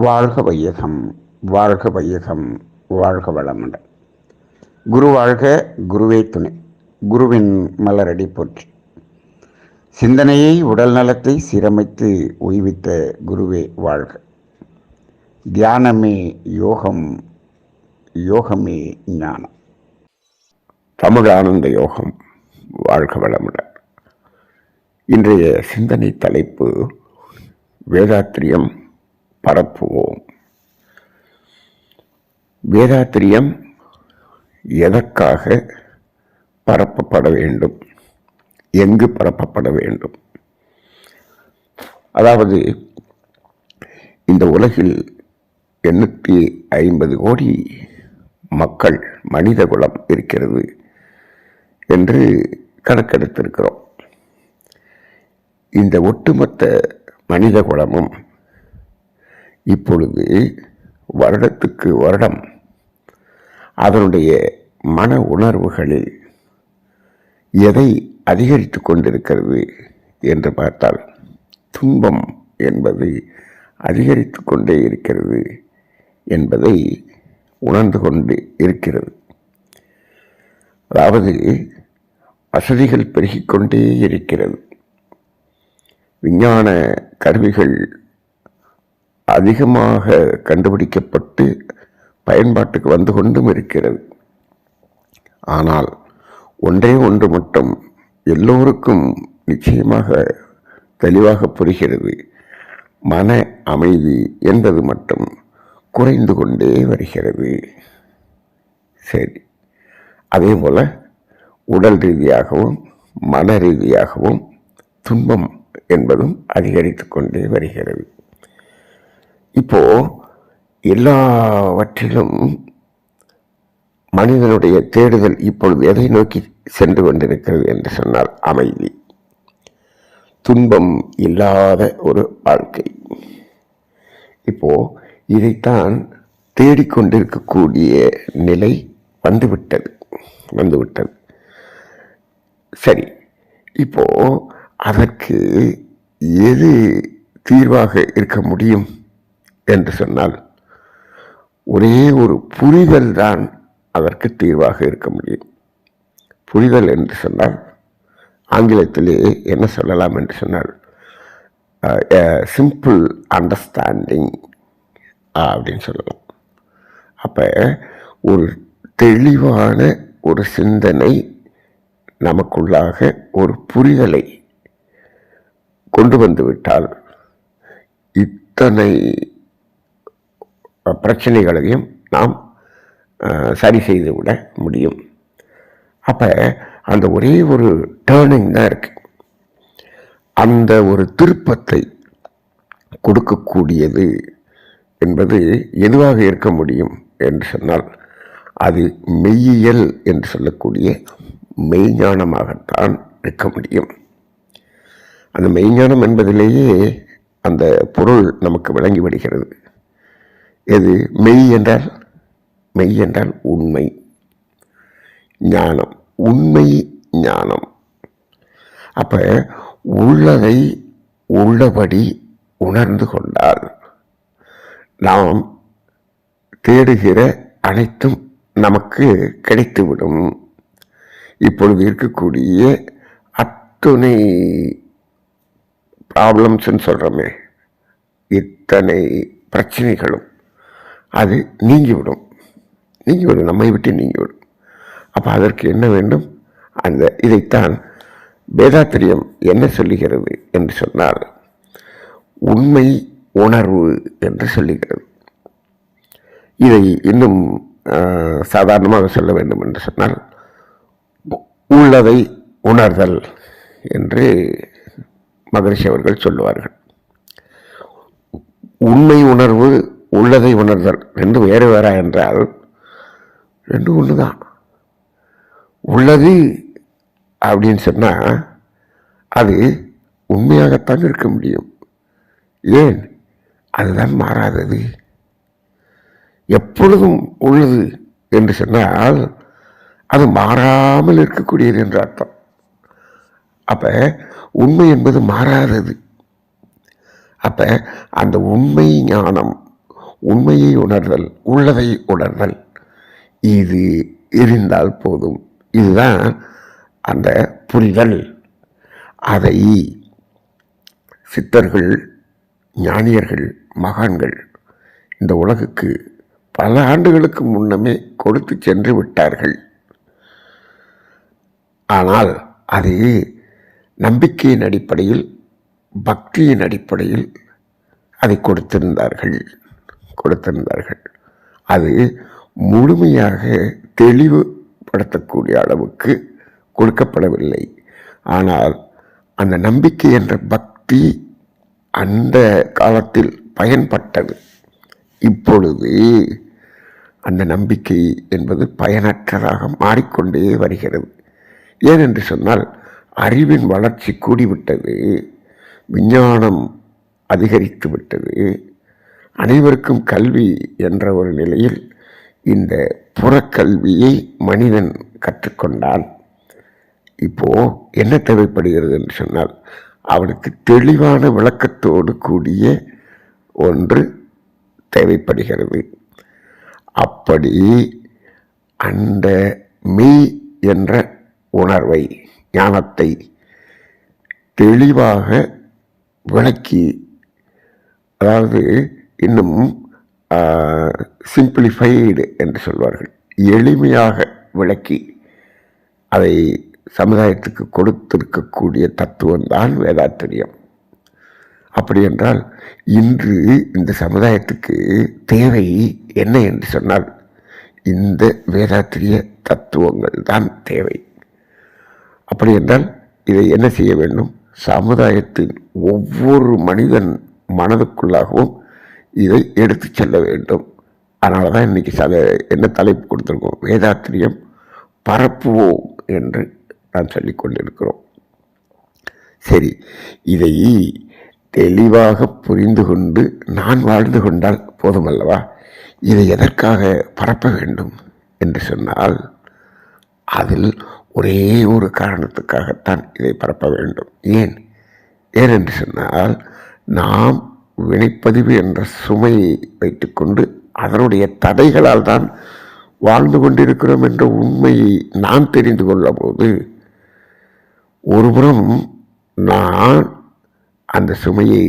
வாழ்க வையகம், வாழ்க வையகம், வாழ்க வளமுடன். குரு வாழ்க, குருவே துணை. குருவின் மலரடி போற்றி. சிந்தனையை, உடல் நலத்தை சீரமைத்து உய்வித்த குருவே வாழ்க. தியானமே யோகம், யோகமே ஞானம். தமிழ் ஆனந்த யோகம். வாழ்க வளமுடன். இன்றைய சிந்தனை தலைப்பு வேதாத்திரியம் பரப்புவோம். வேதாத்திரியம் எதற்காக பரப்பப்பட வேண்டும், எங்கு பரப்பப்பட வேண்டும்? அதாவது இந்த உலகில் 850 கோடி மக்கள் மனித குலம் இருக்கிறது என்று கணக்கெடுத்திருக்கிறோம். இந்த ஒட்டுமொத்த மனித குலமும் இப்பொழுது வருடத்துக்கு வருடம் அதனுடைய மன உணர்வுகளில் எதை அதிகரித்து கொண்டிருக்கிறது என்று பார்த்தால் துன்பம் என்பது அதிகரித்து கொண்டே இருக்கிறது என்பதை உணர்ந்து கொண்டு இருக்கிறது. அதாவது வசதிகள் பெருகிக்கொண்டே இருக்கிறது. விஞ்ஞான கருவிகள் அதிகமாக கண்டுபிடிக்கப்பட்டு பயன்பாட்டுக்கு வந்து கொண்டும் இருக்கிறது. ஆனால் ஒன்று மட்டும் எல்லோருக்கும் நிச்சயமாக தெளிவாக புரிகிறது. மன அமைதி என்பது மட்டும் குறைந்து கொண்டே வருகிறது. சரி, அதே போல உடல் ரீதியாகவும் மன ரீதியாகவும் துன்பம் என்பதும் அதிகரித்து கொண்டே வருகிறது. இப்போ எல்லாவற்றிலும் மனிதனுடைய தேடுதல் இப்பொழுது எதை நோக்கி சென்று கொண்டிருக்கிறது என்று சொன்னால் அமைதி, துன்பம் இல்லாத ஒரு வாழ்க்கை. இப்போ இதைத்தான் தேடிக்கொண்டிருக்கக்கூடிய நிலை வந்துவிட்டது. சரி, இப்போ அதற்கு எது தீர்வாக இருக்க முடியும் என்று சொன்னால் ஒரே ஒரு புரிதல் தான் அதற்கு தீர்வாக இருக்க முடியும். புரிதல் என்று சொன்னால் ஆங்கிலத்திலே என்ன சொல்லலாம் என்று சொன்னால் சிம்பிள் அண்டர்ஸ்டாண்டிங் அப்படின்னு சொல்லலாம். அப்போ ஒரு தெளிவான ஒரு சிந்தனை நமக்குள்ளாக ஒரு புரிதலை கொண்டு வந்து விட்டால் இத்தனை பிரச்சனைகளையும் நாம் சரி செய்து விட முடியும். அப்போ அந்த ஒரே ஒரு டேர்னிங் தான் இருக்கு. அந்த ஒரு திருப்பத்தை கொடுக்கக்கூடியது என்பது எதுவாக இருக்க முடியும் என்று சொன்னால் அது மெய்யியல் என்று சொல்லக்கூடிய மெய்ஞானமாகத்தான் இருக்க முடியும். அந்த மெய்ஞானம் என்பதிலேயே அந்த பொருள் நமக்கு விளங்கி விடுகிறது. எது மெய் என்றால்? மெய் என்றால் உண்மை, ஞானம், உண்மை ஞானம். அப்ப உள்ளதை உள்ளபடி உணர்ந்து கொண்டால் நாம் தேடுகிற அனைத்தும் நமக்கு கிடைத்துவிடும். இப்பொழுது இருக்கக்கூடிய அத்துணை ப்ராப்ளம்ஸ்ன்னு சொல்கிறோமே, இத்தனை பிரச்சனைகளும் அது நீங்கிவிடும், நம்மை விட்டு நீங்கிவிடும். அப்போ அதற்கு என்ன வேண்டும்? இதைத்தான் வேதாத்திரியம் என்ன சொல்லுகிறது என்று சொன்னால் உண்மை உணர்வு என்று சொல்லுகிறது. இதை இன்னும் சாதாரணமாக சொல்ல வேண்டும் என்று சொன்னால் உள்ளதை உணர்தல் என்று மகரிஷி அவர்கள் சொல்லுவார்கள். உண்மை உணர்வு, உள்ளதை உணர்தல் ரெண்டும் வேறு வேறா என்றால் ரெண்டும் ஒன்றுதான். உள்ளது அப்படின்னு சொன்னால் அது உண்மையாகத்தான் இருக்க முடியும். ஏன்? அதுதான் மாறாதது. எப்பொழுதும் உள்ளது என்று சொன்னால் அது மாறாமல் இருக்கக்கூடியது என்று அர்த்தம். அப்போ உண்மை என்பது மாறாதது. அப்போ அந்த உண்மை ஞானம் உண்மையை உணர்தல், உள்ளதை உணர்தல், இது இருந்தால் போதும். இதுதான் அந்த புரிதல். அதை சித்தர்கள், ஞானியர்கள், மகான்கள் இந்த உலகுக்கு பல ஆண்டுகளுக்கு முன்னமே கொடுத்து சென்று விட்டார்கள். ஆனால் அது நம்பிக்கையின் அடிப்படையில், பக்தியின் அடிப்படையில் அதை கொடுத்திருந்தார்கள். அது முழுமையாக தெளிவுபடுத்தக்கூடிய அளவுக்கு கொடுக்கப்படவில்லை. ஆனால் அந்த நம்பிக்கை என்ற பக்தி அந்த காலத்தில் பயன்பட்டது. இப்பொழுது அந்த நம்பிக்கை என்பது பயனற்றதாக மாறிக்கொண்டே வருகிறது. ஏனென்று சொன்னால் அறிவின் வளர்ச்சி கூடிவிட்டது, விஞ்ஞானம் அதிகரித்து விட்டது, அனைவருக்கும் கல்வி என்ற ஒரு நிலையில் இந்த புறக்கல்வியை மனிதன் கற்றுக்கொண்டால் இப்போ என்ன தேவைப்படுகிறது என்று சொன்னால் அவனுக்கு தெளிவான விளக்கத்தோடு கூடிய ஒன்று தேவைப்படுகிறது. அப்படி அந்த மெய் என்ற உணர்வை, ஞானத்தை தெளிவாக விளக்கி, அதாவது இன்னும் சிம்பிளிஃபைடு என்று சொல்வார்கள், எளிமையாக விளக்கி அதை சமுதாயத்துக்கு கொடுத்திருக்கக்கூடிய தத்துவம்தான் வேதாத்திரியம். அப்படி என்றால் இன்று இந்த சமுதாயத்துக்கு தேவை என்ன என்று சொன்னால் இந்த வேதாத்திரிய தத்துவங்கள் தான் தேவை. அப்படி என்றால் இதை என்ன செய்ய வேண்டும்? சமுதாயத்தின் ஒவ்வொரு மனிதன் மனதுக்குள்ளாகவும் இதை எடுத்து செல்ல வேண்டும். அதனால தான் இன்றைக்கி என்ன தலைப்பு கொடுத்துருக்கோம்? வேதாத்திரியம் பரப்புவோம் என்று நான் சொல்லிக் கொண்டிருக்கிறோம். சரி, இதை தெளிவாக புரிந்து கொண்டு நான் வாழ்ந்து கொண்டால் போதுமல்லவா? இதை எதற்காக பரப்ப வேண்டும் என்று சொன்னால் அதில் ஒரே ஒரு காரணத்துக்காகத்தான் இதை பரப்ப வேண்டும். ஏனென்று சொன்னால் நாம் வினைப்பதிவு என்ற சுமையை வைத்துக்கொண்டு அதனுடைய தடைகளால் தான் வாழ்ந்து கொண்டிருக்கிறோம் என்ற உண்மையை நான் தெரிந்து கொள்ள போது ஒருபுறம் நான் அந்த சுமையை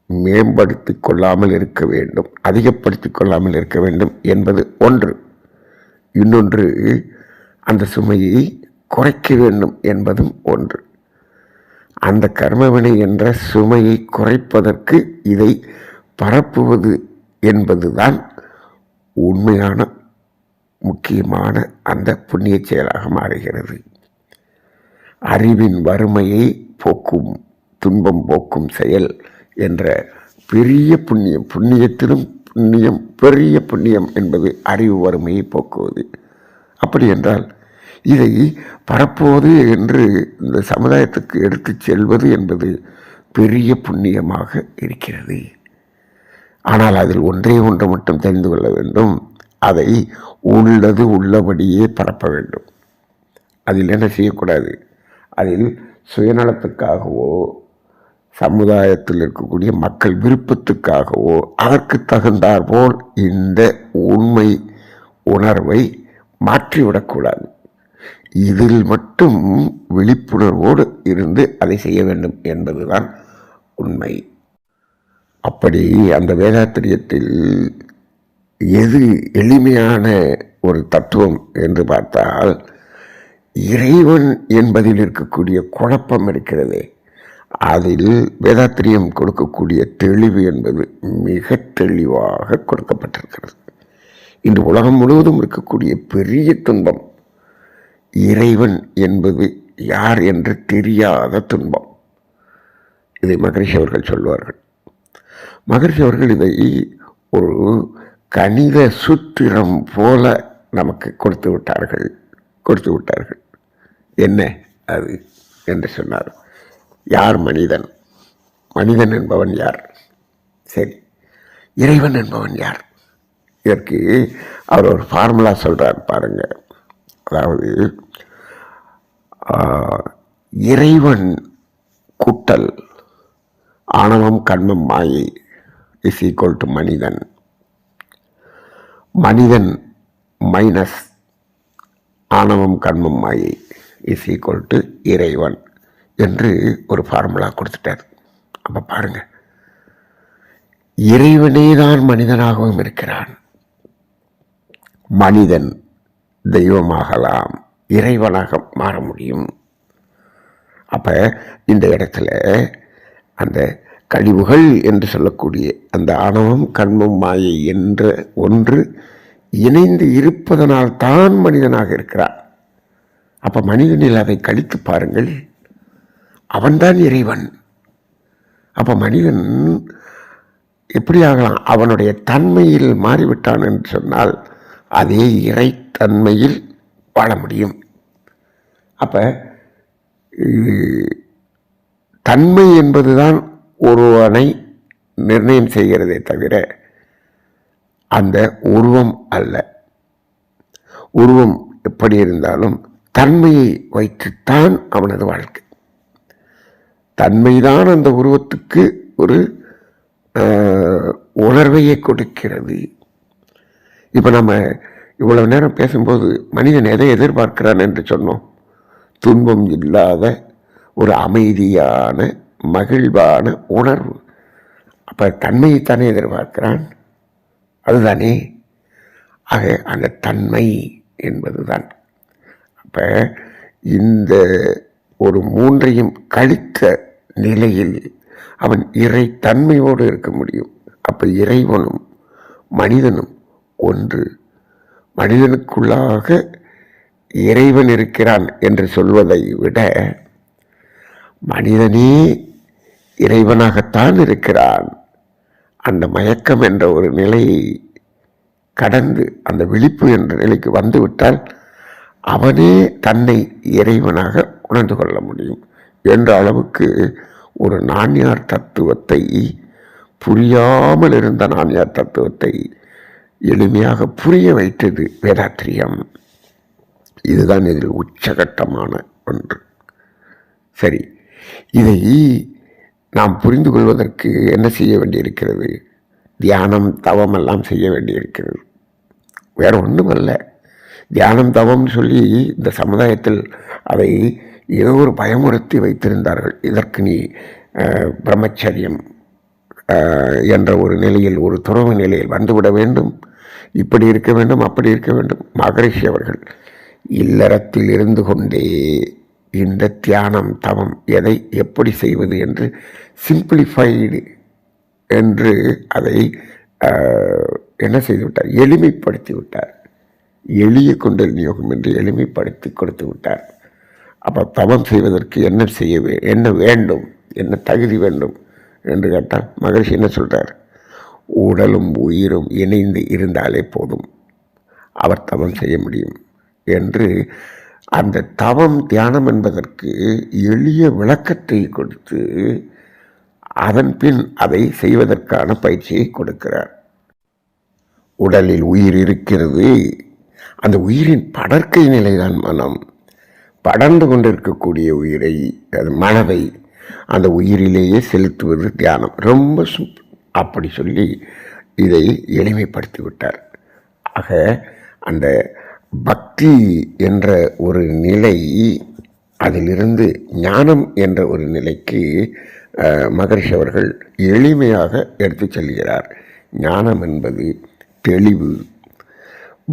மேம்படுத்தி கொள்ளாமல் இருக்க வேண்டும், அதிகப்படுத்தி கொள்ளாமல் இருக்க வேண்டும் என்பது ஒன்று. இன்னொன்று, அந்த சுமையை குறைக்க வேண்டும் என்பதும் ஒன்று. அந்த கர்மவினை என்ற சுமையை குறைப்பதற்கு இதை பரப்புவது என்பதுதான் உண்மையான முக்கியமான அந்த புண்ணிய செயலாக மாறுகிறது. அறிவின் வறுமையை போக்கும், துன்பம் போக்கும் செயல் என்ற பெரிய புண்ணியம், புண்ணியத்திலும் புண்ணியம், பெரிய புண்ணியம் என்பது அறிவு வறுமையை போக்குவது. அப்படி என்றால் இதை பரப்புவது என்று இந்த சமுதாயத்துக்கு எடுத்து செல்வது என்பது பெரிய புண்ணியமாக இருக்கிறது. ஆனால் அதில் ஒன்றே ஒன்று மட்டும் தெரிந்து கொள்ள வேண்டும், அதை உள்ளது உள்ளபடியே பரப்ப வேண்டும். அதில் என்ன செய்யக்கூடாது? அதில் சுயநலத்துக்காகவோ சமுதாயத்தில் இருக்கக்கூடிய மக்கள் விருப்பத்துக்காகவோ அதற்கு தகுந்தாற்போல் இந்த உண்மை உணர்வை மாற்றிவிடக்கூடாது. இதில் மட்டும் விழிப்புணர்வோடு இருந்து அதை செய்ய வேண்டும் என்பதுதான் உண்மை. அப்படி அந்த வேதாத்திரியத்தில் எது எளிமையான ஒரு தத்துவம் என்று பார்த்தால் இறைவன் என்பதில் இருக்கக்கூடிய குழப்பம் இருக்கிறதே, அதில் வேதாத்திரியம் கொடுக்கக்கூடிய தெளிவு என்பது மிக தெளிவாக கொடுக்கப்பட்டிருக்கிறது. இன்று உலகம் முழுவதும் இருக்கக்கூடிய பெரிய துன்பம் இறைவன் என்பது யார் என்று தெரியாத துன்பம். இதை மகரிஷி அவர்கள் சொல்வார்கள். மகரிஷி அவர்கள் இதை ஒரு கணித சூத்திரம் போல நமக்கு கொடுத்து விட்டார்கள். என்ன அது என்று சொன்னார். யார் மனிதன்? மனிதன் என்பவன் யார்? சரி, இறைவன் என்பவன் யார்? இதற்கு அவர் ஒரு ஃபார்முலா சொல்கிறார் பாருங்க. அதாவது இறைவன் கூட்டல் ஆணவம் கண்மம் மாயை இஸ் ஈக்குவல் டு மனிதன் மனிதன் மைனஸ் ஆணவம் கண்மம் மாயை இஸ் ஈக்குவல் டு இறைவன் என்று ஒரு ஃபார்முலா கொடுத்துட்டார். அப்போ பாருங்க, இறைவனே தான் மனிதனாகவும் இருக்கிறான். மனிதன் தெய்வமாகலாம், இறைவனாக மாற முடியும். அப்போ இந்த இடத்துல அந்த கழிவுகள் என்று சொல்லக்கூடிய அந்த ஆணவம் கண்மம் மாயை என்ற ஒன்று இணைந்து இருப்பதனால் தான் மனிதனாக இருக்கிறான். அப்போ மனிதனில் அதை கழித்து பாருங்கள், அவன்தான் இறைவன். அப்போ மனிதன் எப்படி ஆகலாம்? அவனுடைய தன்மையில் மாறிவிட்டான் என்று சொன்னால் அதே இறைத்தன்மையில் வாழ முடியும். அப்போ தன்மை என்பதுதான் ஒருவனை நிர்ணயம் செய்கிறதே தவிர அந்த உருவம் அல்ல. உருவம் எப்படி இருந்தாலும் தன்மையை வைத்துத்தான் அவனது வாழ்க்கை. தன்மைதான் அந்த உருவத்துக்கு ஒரு உணர்வையை கொடுக்கிறது. இப்போ நம்ம இவ்வளவு நேரம் பேசும்போது மனிதன் எதை எதிர்பார்க்கிறான் என்று சொன்னோம்? துன்பம் இல்லாத ஒரு அமைதியான மகிழ்வான உணர்வு. அப்போ தன்மையைத்தானே எதிர்பார்க்கிறான், அதுதானே. ஆக அந்த தன்மை என்பதுதான். அப்போ இந்த ஒரு மூன்றையும் கழித்த நிலையில் அவன் இறை தன்மையோடு இருக்க முடியும். அப்போ இறைவனும் மனிதனும் ஒன்று. மனிதனுக்குள்ளாக இறைவன் இருக்கிறான் என்று சொல்வதை விட மனிதனே இறைவனாகத்தான் இருக்கிறான். அந்த மயக்கம் என்ற ஒரு நிலையை கடந்து அந்த விழிப்பு என்ற நிலைக்கு வந்துவிட்டால் அவனே தன்னை இறைவனாக உணர்ந்து கொள்ள முடியும் என்ற அளவுக்கு ஒரு நான்யார் தத்துவத்தை, புரியாமல் இருந்த நான்யார் தத்துவத்தை எளிமையாக புரிய வைத்தது வேதாத்திரியம். இதுதான் இதில் உச்சகட்டமான ஒன்று. சரி, இதை நாம் புரிந்து கொள்வதற்கு என்ன செய்ய வேண்டியிருக்கிறது? தியானம் தவம் எல்லாம் செய்ய வேண்டியிருக்கிறது. வேற ஒன்றுமல்ல. தியானம் தவம்னு சொல்லி இந்த சமுதாயத்தில் அதை ஏதோ ஒரு பயமுறுத்தி வைத்திருந்தார்கள். இதற்கு நீ பிரம்மச்சரியம் என்ற ஒரு நிலையில், ஒரு துறவு நிலையில் வந்துவிட வேண்டும், இப்படி இருக்க வேண்டும், அப்படி இருக்க வேண்டும். மகரிஷி அவர்கள் இல்லறத்தில் இருந்து கொண்டே இந்த தியானம் தவம் எதை எப்படி செய்வது என்று சிம்பிளிஃபைடு என்று அதை என்ன செய்து விட்டார்? எளிமைப்படுத்தி விட்டார். எளிய குண்டலினி யோகம் என்று எளிமைப்படுத்தி கொடுத்து விட்டார். அப்போ தவம் செய்வதற்கு என்ன வேண்டும், என்ன தகுதி வேண்டும் என்று கேட்டால் மகரிஷி என்ன சொல்கிறார்? உடலும் உயிரும் இணைந்து இருந்தாலே போதும், அவர் தவம் செய்ய முடியும் என்று அந்த தவம் தியானம் என்பதற்கு எளிய விளக்கத்தை கொடுத்து அதன் பின் அதை செய்வதற்கான பயிற்சியை கொடுக்கிறார். உடலில் உயிர் இருக்கிறது, அந்த உயிரின் படர்க்கை நிலைதான் மனம். படர்ந்து கொண்டிருக்கக்கூடிய உயிரை, அது மனதை அந்த உயிரிலேயே செலுத்துவது தியானம். ரொம்ப அப்படி சொல்லி இதை எளிமைப்படுத்தி விட்டார். ஆக அந்த பக்தி என்ற ஒரு நிலை, அதிலிருந்து ஞானம் என்ற ஒரு நிலைக்கு மகரிஷி அவர்கள் எளிமையாக எடுத்து செல்கிறார். ஞானம் என்பது தெளிவு,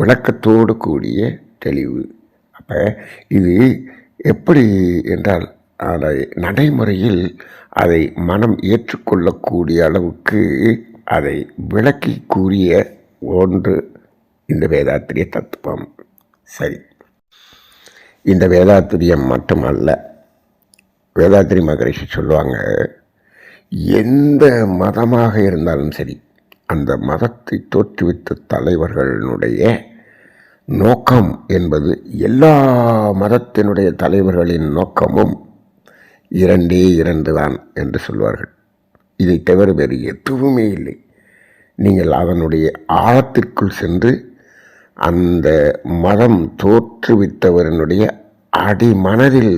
விளக்கத்தோடு கூடிய தெளிவு. அப்போ இது எப்படி என்றால் அதை நடைமுறையில் அதை மனம் ஏற்றுக்கொள்ளக்கூடிய அளவுக்கு அதை விளக்கி கூறிய ஒன்று இந்த வேதாத்திரிய தத்துவம். சரி, இந்த வேதாத்திரியம் மட்டுமல்ல. வேதாத்திரி மகரிஷி சொல்லுவாங்க, எந்த மதமாக இருந்தாலும் சரி, அந்த மதத்தை தோற்றுவித்த தலைவர்களுடைய நோக்கம் என்பது, எல்லா மதத்தினுடைய தலைவர்களின் நோக்கமும் இரண்டே இரண்டு தான் என்று சொல்வார்கள். இதை தவிர வேறு எதுவுமே இல்லை. நீங்கள் அதனுடைய ஆழத்திற்குள் சென்று அந்த மதம் தோற்றுவித்தவரனுடைய அடிமனதில்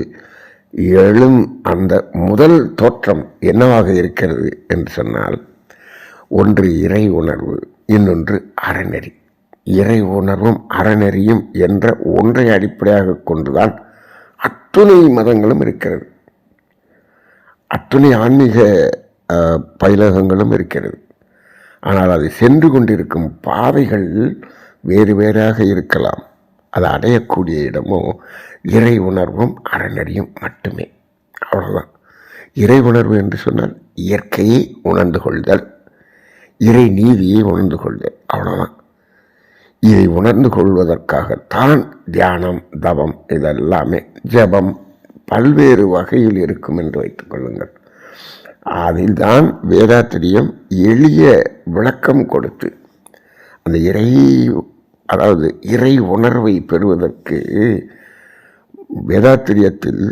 எழும் அந்த முதல் தோற்றம் என்னவாக இருக்கிறது என்று சொன்னால், ஒன்று இறை உணர்வு, இன்னொன்று அறநெறி. இறை உணர்வும் அறநெறியும் என்ற ஒன்றை அடிப்படையாக கொண்டுதான் அத்துணை மதங்களும் இருக்கிறது, அத்துணை ஆன்மீக பயிலகங்களும் இருக்கிறது. ஆனால் அது சென்று கொண்டிருக்கும் பாதைகள் வேறு வேறாக இருக்கலாம். அதை அடையக்கூடிய இடமோ இறை உணர்வும் அறநெறியும் மட்டுமே. அவ்வளோதான். இறை உணர்வு என்று சொன்னால் இயற்கையை உணர்ந்து கொள்தல், இறை நீதியை உணர்ந்து கொள்தல், அவ்வளோதான். இதை உணர்ந்து கொள்வதற்காகத்தான் தியானம், தவம், இதெல்லாமே ஜபம் பல்வேறு வகையில் இருக்கும் என்று வைத்துக் கொள்ளுங்கள். அதில்தான் வேதாத்திரியம் எளிய விளக்கம் கொடுத்து அந்த அதாவது இறை உணர்வை பெறுவதற்கு வேதாத்திரியத்தில்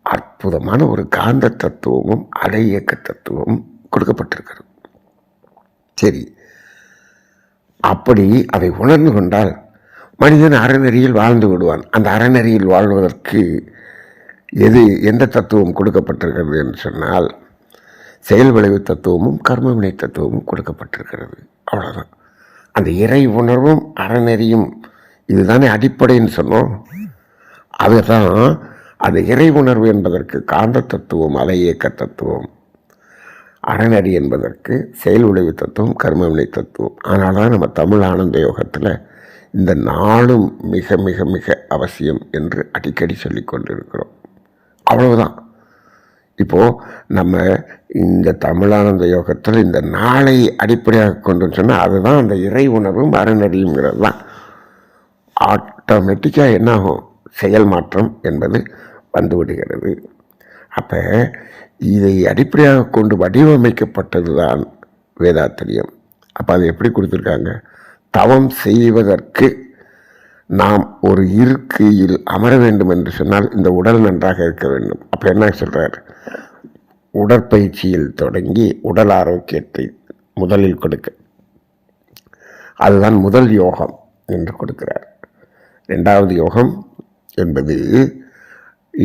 அற்புதமான ஒரு காந்த தத்துவமும் அலை இயக்க தத்துவமும் கொடுக்கப்பட்டிருக்கிறது. சரி, அப்படி அதை உணர்ந்து கொண்டால் மனிதன் அறநெறியில் வாழ்ந்து விடுவான். அந்த அறநெறியில் வாழ்வதற்கு எந்த தத்துவம் கொடுக்கப்பட்டிருக்கிறது என்று சொன்னால் செயல் விளைவு தத்துவமும் கர்மவினை தத்துவமும் கொடுக்கப்பட்டிருக்கிறது. அவ்வளோதான். அந்த இறை உணர்வும் அறநெறியும் இதுதானே அடிப்படைன்னு சொன்னோம். அதுதான் அந்த இறை உணர்வு என்பதற்கு காந்த தத்துவம், அலை இயக்க தத்துவம், அறநெறி என்பதற்கு செயல் விளைவு தத்துவம், கர்மவினை தத்துவம். அதனால தான் நம்ம தமிழ் ஆனந்த யோகத்தில் இந்த நாளும் மிக மிக மிக அவசியம் என்று அடிக்கடி சொல்லி கொண்டிருக்கிறோம். அவ்வளவுதான். இப்போது நம்ம இந்த தமிழானந்த யோகத்தில் இந்த நாளை அடிப்படையாக கொண்டு சொன்னால் அதுதான் அந்த இறை உணர்வும் அறநெறியுங்கிறது தான். ஆட்டோமேட்டிக்காக என்னாகும், செயல் மாற்றம் என்பது வந்துவிடுகிறது. அப்போ இதை அடிப்படையாக கொண்டு வடிவமைக்கப்பட்டது தான் வேதாத்திரியம். அப்போ அதை எப்படி கொடுத்துருக்காங்க? தவம் செய்வதற்கு நாம் ஒரு இருக்கையில் அமர வேண்டும் என்று சொன்னால் இந்த உடல் நன்றாக இருக்க வேண்டும். அப்போ என்ன சொல்கிறார்? உடற்பயிற்சியில் தொடங்கி உடல் ஆரோக்கியத்தை முதலில் கொடுக்க, அதுதான் முதல் யோகம் என்று கொடுக்கிறார். இரண்டாவது யோகம் என்பது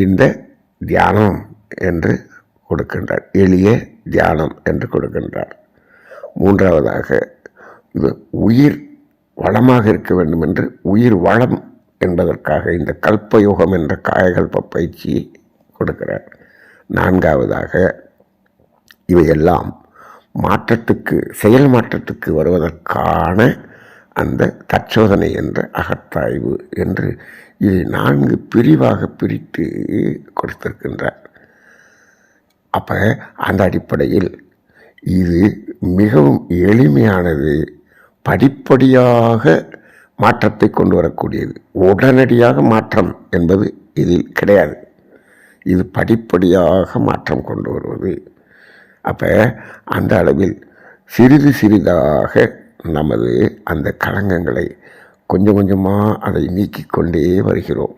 இந்த தியானம் என்று கொடுக்கின்றார், எளிய தியானம் என்று கொடுக்கின்றார். மூன்றாவதாக இது உயிர் வளமாக இருக்க வேண்டும் என்று உயிர் வளம் என்பதற்காக இந்த கல்பயோகம் என்ற காயகல்ப பயிற்சியை கொடுக்கிறார். நான்காவதாக இவையெல்லாம் மாற்றத்துக்கு, செயல் மாற்றத்துக்கு வருவதற்கான அந்த தற்சோதனை என்ற அகத்தாய்வு என்று இதை 4 பிரிவாக பிரித்து கொடுத்திருக்கின்றார். அப்போ அந்த அடிப்படையில் இது மிகவும் எளிமையானது, படிப்படியாக மாற்றத்தை கொண்டு வரக்கூடியது. உடனடியாக மாற்றம் என்பது இதில் கிடையாது. இது படிப்படியாக மாற்றம் கொண்டு வருவது. அப்போ அந்த அளவில் சிறிது சிறிதாக நமது அந்த களங்கங்களை கொஞ்சம் கொஞ்சமாக அதை நீக்கிக்கொண்டே வருகிறோம்.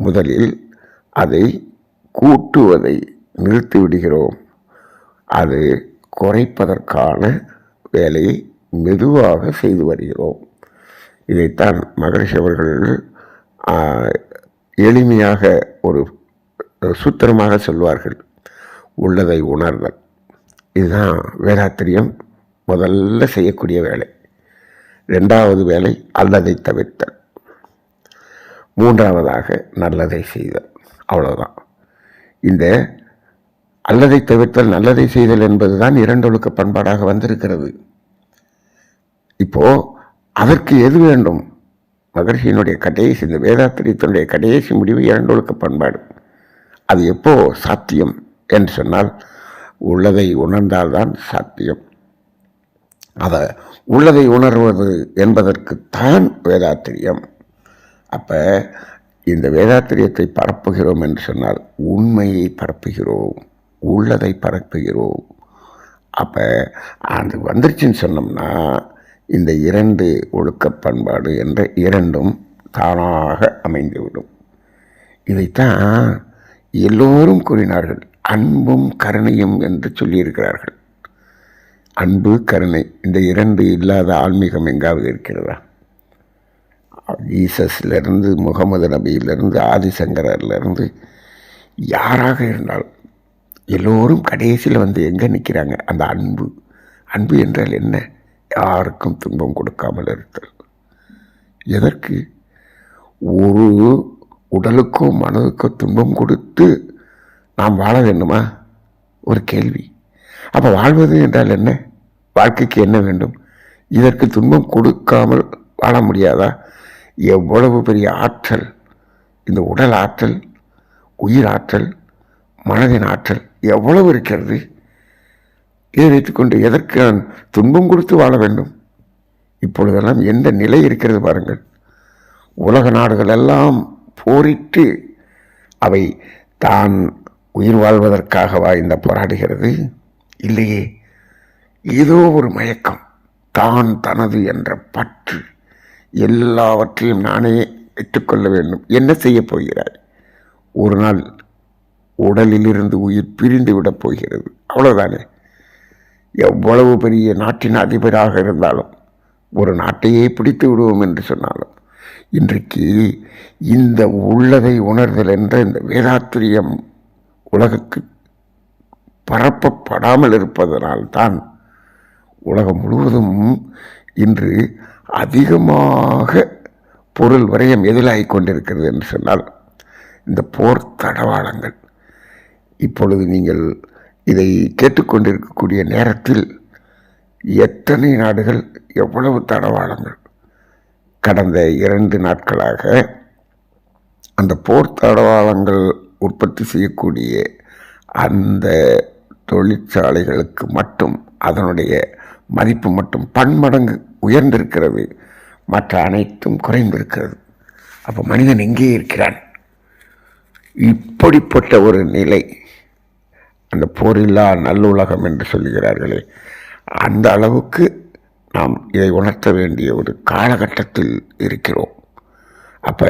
முதலில் அதை கூட்டுவதை நிறுத்திவிடுகிறோம். அது குறைப்பதற்கான வேலையை மெதுவாக செய்து வருகிறோம். இதைத்தான் மகரிஷி அவர்கள் எளிமையாக ஒரு சூத்திரமாக சொல்வார்கள், உள்ளதை உணர்தல். இதுதான் வேதாத்திரியம் முதல்ல செய்யக்கூடிய வேலை. ரெண்டாவது வேலை அல்லதை தவிர்த்தல். மூன்றாவதாக நல்லதை செய்தல். அவ்வளவுதான். இந்த அல்லதை தவிர்த்தல், நல்லதை செய்தல் என்பதுதான் இரண்டொழுக்க பண்பாடாக வந்திருக்கிறது. இப்போ அதற்கு எது வேண்டும்? மகரிஷியினுடைய கடைசி, இந்த வேதாத்திரியத்தினுடைய கடைசி முடிவு இரண்டொழுக்க பண்பாடு. அது எப்போ சாத்தியம் என்று சொன்னால் உள்ளதை உணர்ந்தால்தான் சாத்தியம். அதை உள்ளதை உணர்வது என்பதற்குத்தான் வேதாத்திரியம். அப்போ இந்த வேதாத்திரியத்தை பரப்புகிறோம் என்று சொன்னால் உண்மையை பரப்புகிறோம், உள்ளதை பரப்புகிறோம். அப்போ அது வந்துருச்சுன்னு சொன்னோம்னா இந்த 2 ஒழுக்க பண்பாடு என்ற இரண்டும் தானாக அமைந்துவிடும். இதைத்தான் எல்லோரும் கூறினார்கள், அன்பும் கருணையும் என்று சொல்லியிருக்கிறார்கள். அன்பு, கருணை, இந்த 2 இல்லாத ஆன்மீகம் எங்காவது இருக்கிறதா? ஈசஸ்லேருந்து, முகமது நபியிலிருந்து, ஆதிசங்கரிலிருந்து யாராக இருந்தாலும் எல்லோரும் கடைசியில் வந்து எங்கே நிற்கிறாங்க? அந்த அன்பு. அன்பு என்றால் என்ன? யாருக்கும் துன்பம் கொடுக்காமல் இருத்தல். எதற்கு? ஒரு உடலுக்கோ மனதுக்கோ துன்பம் கொடுத்து நாம் வாழ வேண்டுமா? ஒரு கேள்வி. அப்போ வாழ்வது என்றால் என்ன? வாழ்க்கைக்கு என்ன வேண்டும்? இதற்கு துன்பம் கொடுக்காமல் வாழ முடியாதா? எவ்வளவு பெரிய ஆற்றல், இந்த உடல் ஆற்றல், உயிர் ஆற்றல், மனதின் ஆற்றல் எவ்வளவு இருக்கிறது. இதை வைத்துக்கொண்டு எதற்கு நான் துன்பம் கொடுத்து வாழ வேண்டும்? இப்பொழுதெல்லாம் எந்த நிலை இருக்கிறது பாருங்கள். உலக நாடுகள் எல்லாம் போரிட்டு அவை தான் உயிர் வாழ்வதற்காகவா இந்த போராடுகிறது? இல்லையே. ஏதோ ஒரு மயக்கம், தான் தனது என்ற பற்று, எல்லாவற்றையும் நானே வைத்துக்கொள்ள வேண்டும். என்ன செய்ய போகிறாய்? ஒரு நாள் உடலிலிருந்து உயிர் பிரிந்து விடப் போகிறது, அவ்வளவுதானே. எவ்வளவு பெரிய நாட்டின் அதிபராக இருந்தாலும், ஒரு நாட்டையே பிடித்து விடுவோம் என்று சொன்னாலும், இன்றைக்கு இந்த உள்ளதை உணர்தல் என்ற இந்த வேதாத்திரியம் உலகுக்கு பரப்பப்படாமல் இருப்பதனால்தான் உலகம் முழுவதும் இன்று அதிகமாக பொருள் விரயம் எதிலாகிக் கொண்டிருக்கிறது என்று சொன்னால் இந்த போர் தடவாளங்கள். இப்பொழுது நீங்கள் இதை கேட்டுக்கொண்டிருக்கக்கூடிய நேரத்தில் எத்தனை நாடுகள், எவ்வளவு தடவாளங்கள் கடந்த 2 நாட்களாக அந்த போர் தடவாளங்கள் உற்பத்தி செய்யக்கூடிய அந்த தொழிற்சாலைகளுக்கு மட்டும் அதனுடைய மதிப்பு மட்டும் பன்மடங்கு உயர்ந்திருக்கிறது, மற்ற அனைத்தும் குறைந்திருக்கிறது. அப்போ மனிதன் எங்கே இருக்கிறான்? இப்படிப்பட்ட ஒரு நிலை, அந்த போரில்லா நல்லுலகம் என்று சொல்லுகிறார்களே, அந்த அளவுக்கு நாம் இதை உணர்த்த வேண்டிய ஒரு காலகட்டத்தில் இருக்கிறோம். அப்போ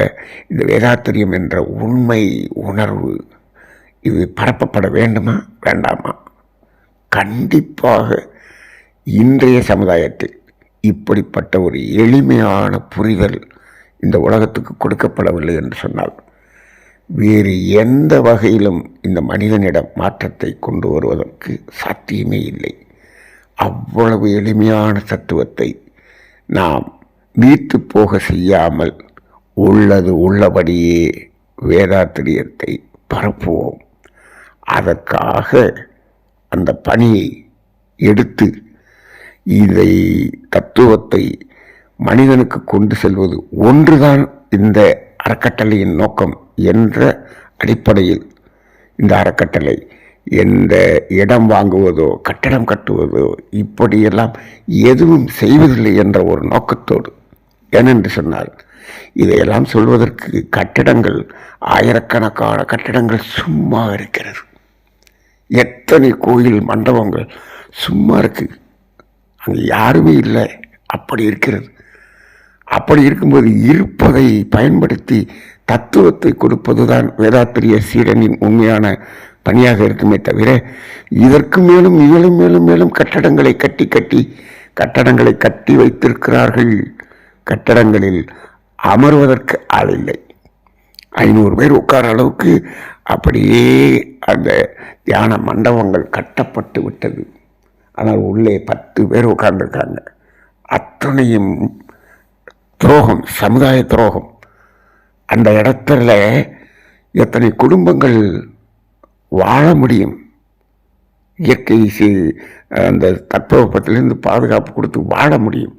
இந்த வேதாத்திரியம் என்ற உண்மை உணர்வு இது பரப்பப்பட வேண்டுமா வேண்டாமா? கண்டிப்பாக இன்றைய சமுதாயத்தில் இப்படிப்பட்ட ஒரு எளிமையான புரிதல் இந்த உலகத்துக்கு கொடுக்கப்படவில்லை என்று சொன்னால் வேறு எந்த வகையிலும் இந்த மனிதனிடம் மாற்றத்தை கொண்டு வருவதற்கு சாத்தியமே இல்லை. அவ்வளவு எளிமையான தத்துவத்தை நாம் நீத்து போக செய்யாமல் உள்ளது உள்ளபடியே வேதாத்திரியத்தை பரப்புவோம். அதற்காக அந்த பணியை எடுத்து இதை தத்துவத்தை மனிதனுக்கு கொண்டு செல்வது ஒன்றுதான் இந்த அறக்கட்டளையின் நோக்கம் என்ற அடிப்படையில் இந்த அறக்கட்டளை எந்த இடம் வாங்குவதோ கட்டடம் கட்டுவதோ இப்படியெல்லாம் எதுவும் செய்வதில்லை என்ற ஒரு நோக்கத்தோடு. ஏனென்று சொன்னால் இதையெல்லாம் சொல்வதற்கு கட்டிடங்கள், ஆயிரக்கணக்கான கட்டிடங்கள் சும்மா இருக்கிறது. எத்தனை கோயில் மண்டபங்கள் சும்மா இருக்கு, அங்கே யாருமே இல்லை, அப்படி இருக்கிறது. அப்படி இருக்கும்போது இருப்பதை பயன்படுத்தி தத்துவத்தை கொடுப்பதுதான் வேதாத்திரிய சீடனின் உண்மையான பணியாக இருக்குமே தவிர இதற்கு மேலும் மேலும் மேலும் மேலும் கட்டடங்களை கட்டி வைத்திருக்கிறார்கள். கட்டடங்களில் அமர்வதற்கு ஆள் இல்லை. 500 பேர் உட்கார அளவுக்கு அப்படியே அந்த தியான மண்டபங்கள் கட்டப்பட்டு விட்டது. ஆனால் உள்ளே 10 பேர் உட்கார்ந்துருக்காங்க. அத்தனையும் துரோகம், சமுதாய துரோகம். அந்த இடத்துல எத்தனை குடும்பங்கள் வாழ முடியும்? இயற்கை அந்த தட்பவெப்பத்திலிருந்து பாதுகாப்பு கொடுத்து வாழ முடியும்.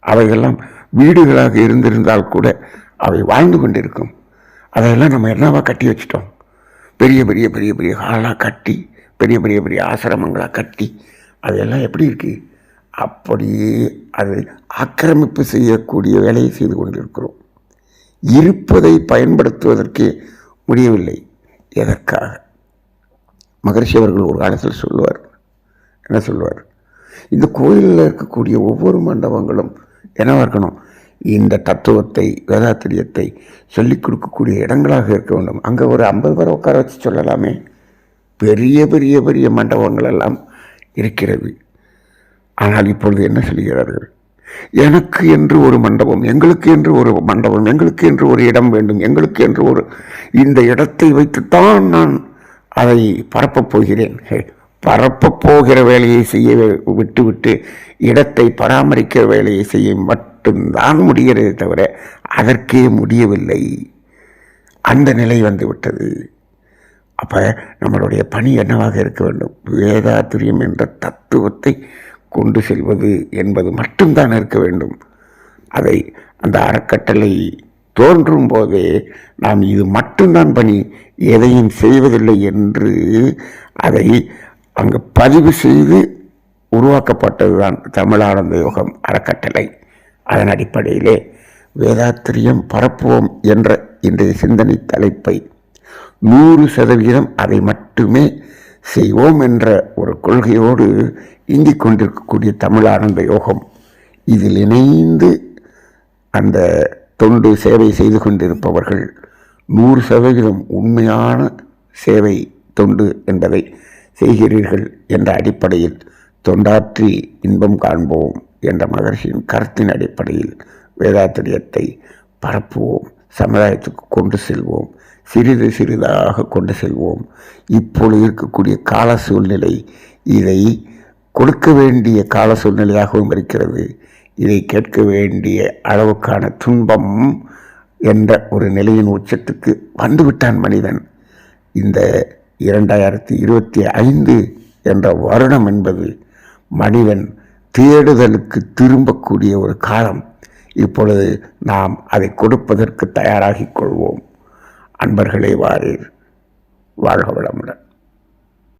அவையெல்லாம் வீடுகளாக இருந்திருந்தால் கூட அவை வாழ்ந்து கொண்டிருக்கும். அதையெல்லாம் நம்ம என்னவா கட்டி வச்சிட்டோம்? பெரிய பெரிய பெரிய பெரிய ஹாலாக கட்டி, பெரிய பெரிய பெரிய ஆசிரமங்களாக கட்டி, அதெல்லாம் எப்படி இருக்குது? அப்படியே அது ஆக்கிரமிப்பு செய்யக்கூடிய வேலையை செய்து கொண்டிருக்கிறோம். இருப்பதை பயன்படுத்துவதற்கே முடியவில்லை. எதற்காக? மகரிஷி அவர்கள் ஒரு காலத்தில் சொல்லுவார், என்ன சொல்லுவார்? இந்த கோயிலில் இருக்கக்கூடிய ஒவ்வொரு மண்டபங்களும் என்னவாக இருக்கணும்? இந்த தத்துவத்தை, வேதாத்திரியத்தை சொல்லிக் கொடுக்கக்கூடிய இடங்களாக இருக்க வேண்டும். அங்கே ஒரு 50 பேரை உட்கார வச்சு சொல்லலாமே. பெரிய பெரிய பெரிய மண்டபங்கள் எல்லாம் இருக்கிறது. ஆனால் இப்பொழுது என்ன சொல்கிறார்கள்? எனக்கு என்று ஒரு மண்டபம், எங்களுக்கு என்று ஒரு மண்டபம், எங்களுக்கு என்று ஒரு இடம் வேண்டும், எங்களுக்கு என்று ஒரு இந்த இடத்தை வைத்துத்தான் நான் அதை பரப்பப் போகிறேன். பரப்பப் போகிற வேலையை செய்ய விட்டுவிட்டு இடத்தை பராமரிக்கிற வேலையை செய்ய மட்டும்தான் முடிகிறதே தவிர அதற்கே முடியவில்லை. அந்த நிலை வந்துவிட்டது. அப்போ நம்மளுடைய பணி என்னவாக இருக்க வேண்டும்? வேதாத்திரியம் என்ற தத்துவத்தை கொண்டு செல்வது என்பது மட்டும்தான் இருக்க வேண்டும். அதை அந்த அறக்கட்டளை தோன்றும் போதே நாம் இது மட்டும்தான் பணி, எதையும் செய்வதில்லை என்று அதை அங்கு பதிவு செய்து உருவாக்கப்பட்டதுதான் தமிழானந்த யோகம் அறக்கட்டளை. அதன் அடிப்படையிலே வேதாத்திரியம் பரப்புவோம் என்ற இன்றைய சிந்தனை தலைப்பை 100% அதை மட்டுமே செய்வோம் என்ற ஒரு கொள்கையோடு இயங்கிக் கொண்டிருக்கக்கூடிய தமிழானந்த யோகம் இதில் இணைந்து அந்த தொண்டு சேவை செய்து கொண்டிருப்பவர்கள் 100% உண்மையான சேவை தொண்டு என்பதை செய்கிறீர்கள் என்ற அடிப்படையில் தொண்டாற்றி இன்பம் காண்போம் என்ற மகர்ஷியின் கருத்தின் அடிப்படையில் வேதாத்திரியத்தை பரப்புவோம், சமுதாயத்துக்கு கொண்டு செல்வோம், சிறிது சிறிதாக கொண்டு செல்வோம். இப்பொழுது இருக்கக்கூடிய கால சூழ்நிலை இதை கொடுக்க வேண்டிய கால சூழ்நிலையாகவும் இருக்கிறது. இதை கேட்க வேண்டிய அளவுக்கான துன்பம் என்ற ஒரு நிலையின் உச்சத்துக்கு வந்துவிட்டான் மனிதன். இந்த 2025 என்ற வருடம் என்பது மனிதன் தேடுதலுக்கு திரும்பக்கூடிய ஒரு காலம். இப்பொழுது நாம் அதை கொடுப்பதற்கு தயாராகிக் கொள்வோம். அன்பர்களே, வாரீர். வாழ்க வளமுடன்.